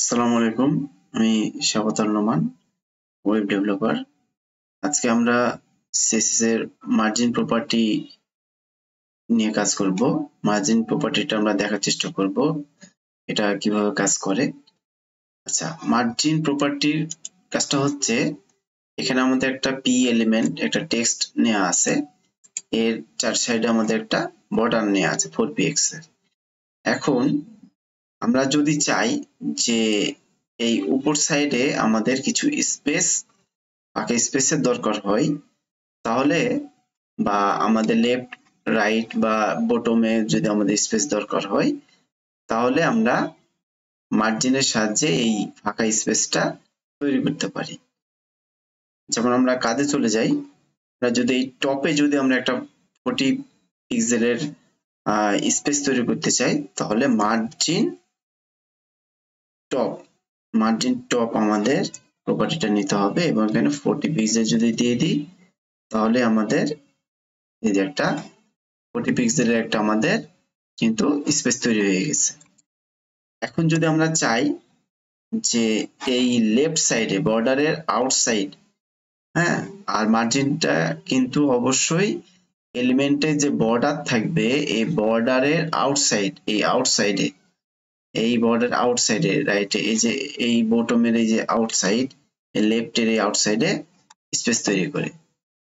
আসসালামু আলাইকুম, আমি শাবাতার নোমান, ওয়েব ডেভেলপার। আজকে আমরা সিএসএস এর মার্জিন প্রপার্টি নিয়ে কাজ করব। মার্জিন প্রপার্টিটা আমরা দেখার চেষ্টা করব এটা কিভাবে কাজ করে। আচ্ছা, মার্জিন প্রপার্টির কাজটা হচ্ছে, এখানে আমাদের একটা পি এলিমেন্ট, একটা টেক্সট নেওয়া আছে, এর চার সাইডে আমাদের একটা বর্ডার নেওয়া আছে 4px এর। এখন আমরা যদি চাই যে এই উপর সাইডে আমাদের কিছু স্পেস, ফাঁকা স্পেসের দরকার হয়, তাহলে বা আমাদের লেফট রাইট বা বটমে যদি আমাদের স্পেস দরকার হয়, তাহলে আমরা মার্জিনের সাহায্যে এই ফাঁকা স্পেসটা তৈরি করতে পারি। যেমন আমরা কাজে চলে যাই, আমরা যদি এই টপে যদি আমরা একটা 40 পিক্সেলের স্পেস তৈরি করতে চাই, তাহলে মার্জিন টপ আমাদের প্রপার্টিটা নিতে হবে এবং এখানে 40 পিক্সেল যদি দিয়ে দিই, তাহলে আমাদের এই যে একটা 40 পিক্সেলের একটা আমাদের কিন্তু স্পেস তৈরি হয়ে গেছে। এখন যদি আমরা চাই যে এই লেফট সাইডে বর্ডারের আউটসাইড, হ্যাঁ, আর মার্জিনটা কিন্তু অবশ্যই এলিমেন্টের যে বর্ডার থাকবে এই বর্ডারের আউটসাইড, এই বর্ডার আউটসাইডে রাইটে, এই যে এই বটমের এই যে আউটসাইড, লেফটের এই আউটসাইডে স্পেস তৈরি করে।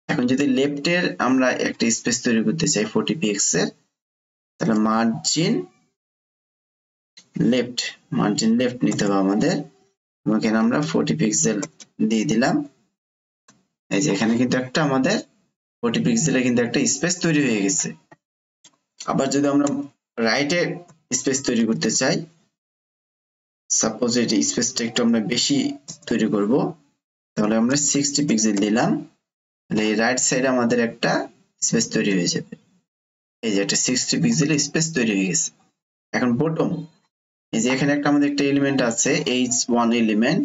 এখন যদি লেফটের আমরা একটা স্পেস তৈরি করতে চাই 40px এর, তাহলে মার্জিন লেফট নিতে হবে আমাদের। এখানে আমরা 40 পিক্সেল দিয়ে দিলাম। এই যে এখানে কিন্তু একটা আমাদের 40 পিক্সেলে কিন্তু একটা স্পেস তৈরি হয়ে গেছে। আবার যদি আমরা রাইটে স্পেস তৈরি করতে চাই, সাপোজ এই স্পেসটা একটু আমরা বেশি তৈরি করব, তাহলে আমরা 60 পিক্সেল দিলাম, তাহলে এই রাইট সাইডে আমাদের একটা স্পেস তৈরি হয়ে যাবে। এই যে একটা 60 পিক্সেলের স্পেস তৈরি হয়ে গেছে। এখন বটম, এই যে এখানে একটা আমাদের একটা এলিমেন্ট আছে h1 এলিমেন্ট,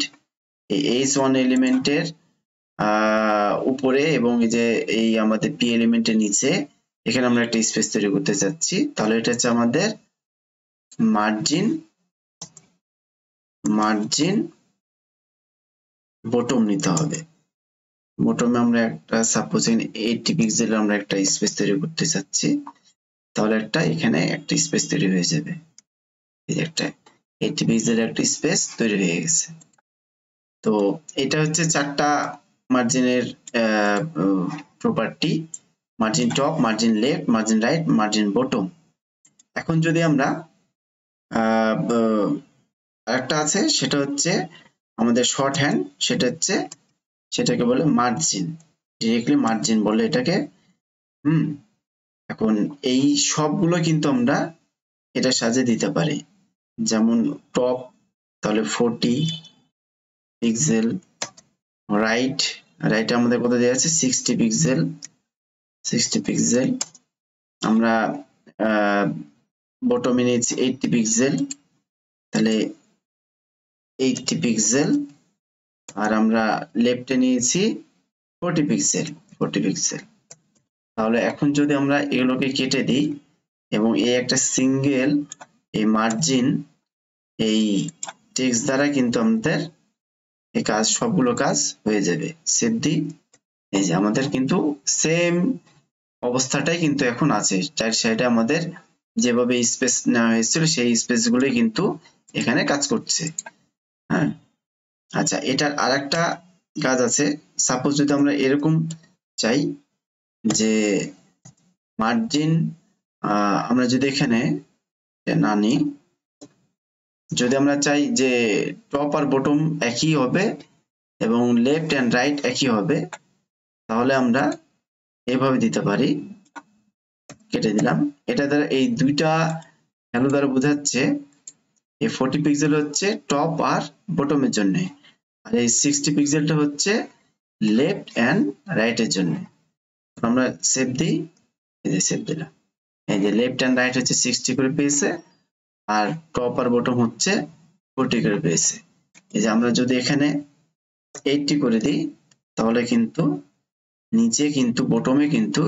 এই h1 এলিমেন্টের উপরে এবং এই যে এই আমাদের p এলিমেন্টের নিচে এখানে আমরা একটা স্পেস তৈরি করতে যাচ্ছি, তাহলে এটা হচ্ছে আমাদের মার্জিন বটম নিতে হবে। বটমে আমরা একটা সাপোজ 80 পিক্সেল আমরা একটা স্পেস তৈরি করতে চাচ্ছি, তাহলে এখানে একটা স্পেস তৈরি হয়ে যাবে। এই যে একটা 80 পিক্সেলের একটা স্পেস তৈরি হয়ে গেছে। তো এটা হচ্ছে চারটা মার্জিনের property: margin top, margin left, margin right, margin bottom. এখন যদি আমরা আরেকটা আছে, সেটা হচ্ছে আমাদের শর্ট হ্যান্ড, সেটাকে বলে মার্জিন, ডিরেক্টলি মার্জিন বলে এটাকে। এখন এই সবগুলো কিন্তু আমরা এটা সাজিয়ে দিতে পারি। যেমন টপ, তাহলে 40 পিক্সেল, রাইট আমাদের কত দেওয়া আছে 60 পিক্সেল, আমরা বটমে নিয়েছি 80 পিক্সেল, তাহলে 80 পিক্সেল, আর আমরা লেফটে নিয়েছি 40 পিক্সেল। তাহলে এখন যদি আমরা এগুলোকে কেটে দিই এবং এই একটা সিঙ্গেল এই মার্জিন এই টেক্সট দ্বারা কিন্তু আমাদের এই সবগুলো কাজ হয়ে যাবে। সেভ দিই, এই যে আমাদের কিন্তু সেম অবস্থাটাই কিন্তু এখন আছে। চার সাইডে আমাদের যেভাবে স্পেস নেওয়া হয়েছিল সেই স্পেস গুলোই কিন্তু এখানে কাজ করছে। হ্যাঁ, আচ্ছা, এটার আরেকটা কাজ আছে। সাপোজ যদি আমরা এরকম চাই যে মার্জিন, আমরা যদি এখানে না নিই, যদি আমরা চাই যে টপ আর বটম একই হবে এবং লেফট এন্ড রাইট একই হবে, তাহলে আমরা এভাবে দিতে পারি। কেটে দিলাম। এটা দ্বারা এই দুইটা ভ্যালু দ্বারা বোঝাচ্ছে এই 40 পিক্সেল হচ্ছে টপ আর বটমের জন্য, আর এই 60 পিক্সেলটা হচ্ছে লেফট এন্ড রাইটের জন্য। আমরা সেভ দিই, এই যে সেভ দিলাম। এই যে লেফট এন্ড রাইট হচ্ছে 60 করে পেয়েছে, আর টপ আর বটম হচ্ছে 40 করে পেয়েছে। এই যে আমরা যদি এখানে 80 করে দিই, তাহলে কিন্তু নিচে কিন্তু বটমে কিন্তু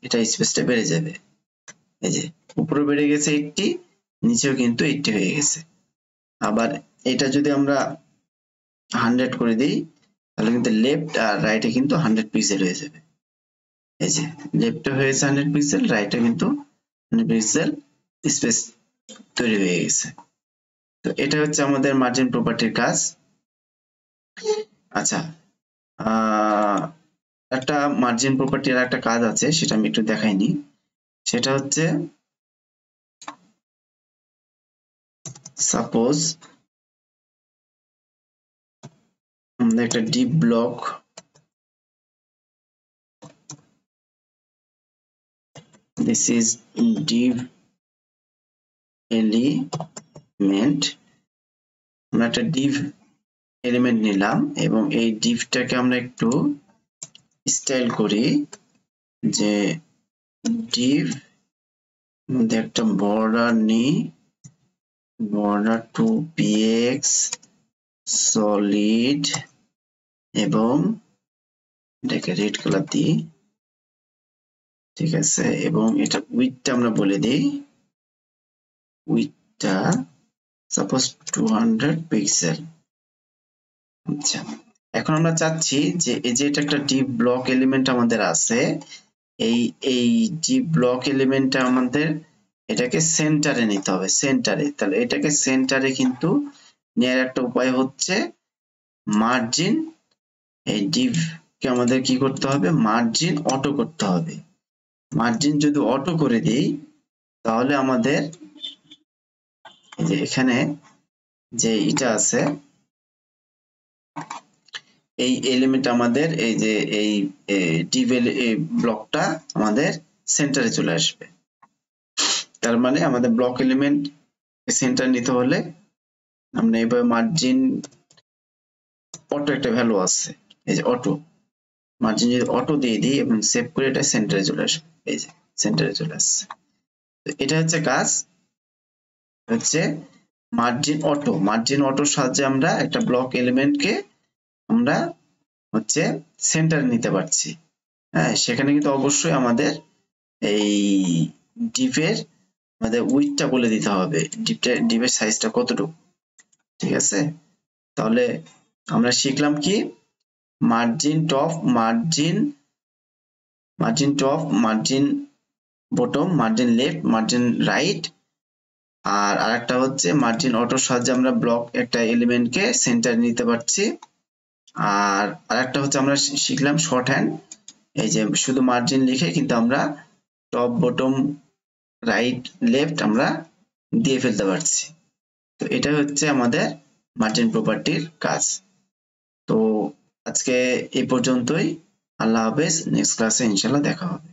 এটা স্পেসটা বেড়ে যাবে। এই যে উপরে বেড়ে গেছে 80, নিচেও কিন্তু 80 হয়ে গেছে। আবার এটা যদি আমরা 100 করে দিই তাহলে কিন্তু লেফট আর রাইটে কিন্তু 100 পিক্সেল হয়ে যাবে। এই যে লেফটে হয়েছে 100 পিক্সেল, রাইটে কিন্তু 100 পিক্সেল স্পেস তৈরি হয়ে গেছে। তো এটা হচ্ছে আমাদের মার্জিন প্রপার্টির কাজ। আচ্ছা, একটা মার্জিন প্রপার্টির একটা কাজ আছে, সেটা আমি একটু দেখাইনি। সেটা হচ্ছে সাপোজ আমরা একটা deep block this is div element, আমরা একটা div এলিমেন্ট নিলাম এবং এই ডিভটাকে আমরা একটু স্টাইল করি যে div একটা বর্ডার নিই, বর্ডার টু px সলিড এবং এটাকে রেড কালার দিই, ঠিক আছে। এবং এটা উইডথটা আমরা বলে দিই, উইডথটা সাপোজ 200 পিক্সেল। আচ্ছা, এখন আমরা চাচ্ছি যে এই যে এটা একটা ডিপ ব্লক এলিমেন্ট আমাদের আছে, এই ডিপ ব্লক এলিমেন্টটা আমাদের এটাকে সেন্টারে নিতে হবে, সেন্টারে। তাহলে এটাকে সেন্টারে কিন্তু নেয়ার একটা উপায় হচ্ছে মার্জিন, এই ডিভ কে আমাদের কি করতে হবে, মার্জিন অটো করতে হবে। মার্জিন যদি অটো করে দিই তাহলে আমাদের এই যে এখানে যে এটা আছে এই এলিমেন্ট আমাদের এই যে এই ডিভ ব্লকটা আমাদের সেন্টারে চলে আসবে। তার মানে আমাদের ব্লক এলিমেন্ট সেন্টার নিতে হলে আমরা এইভাবে মার্জিন অটো একটা ভ্যালু আছে, এই যে অটো, মার্জিন যদি অটো দিয়ে দিই এবং সেভ করে এটা সেন্টারে চলে আসবে, এই যে সেন্টারে চলে আসছে। তো এটা হচ্ছে কাজ, হচ্ছে মার্জিন অটো। মার্জিন অটোর সাহায্যে আমরা একটা ব্লক এলিমেন্টকে আমরা হচ্ছে সেন্টারে নিতে পারছি। হ্যাঁ, সেখানে কিন্তু অবশ্যই আমাদের এই ডিভের আমাদের উইডথটা বলে দিতে হবে, ডিভের সাইজটা কতটুকু, ঠিক আছে। তাহলে আমরা শিখলাম কি, margin top, margin top, margin bottom, margin left, margin right, আর আরেকটা হচ্ছে মার্জিন অটোর সাহায্যে আমরা ব্লক একটা এলিমেন্টকে সেন্টার নিতে পারছি। আর আরেকটা হচ্ছে আমরা শিখলাম শর্ট হ্যান্ড, এই যে শুধু মার্জিন লিখে কিন্তু আমরা টপ বটম রাইট লেফট আমরা দিয়ে ফেলতে পারছি। তো এটা হচ্ছে আমাদের মার্জিন প্রপার্টির কাজ। তো আজকে এই পর্যন্তই, আল্লাহ হাফেজ, নেক্সট ক্লাসে ইনশাআল্লাহ দেখা হবে।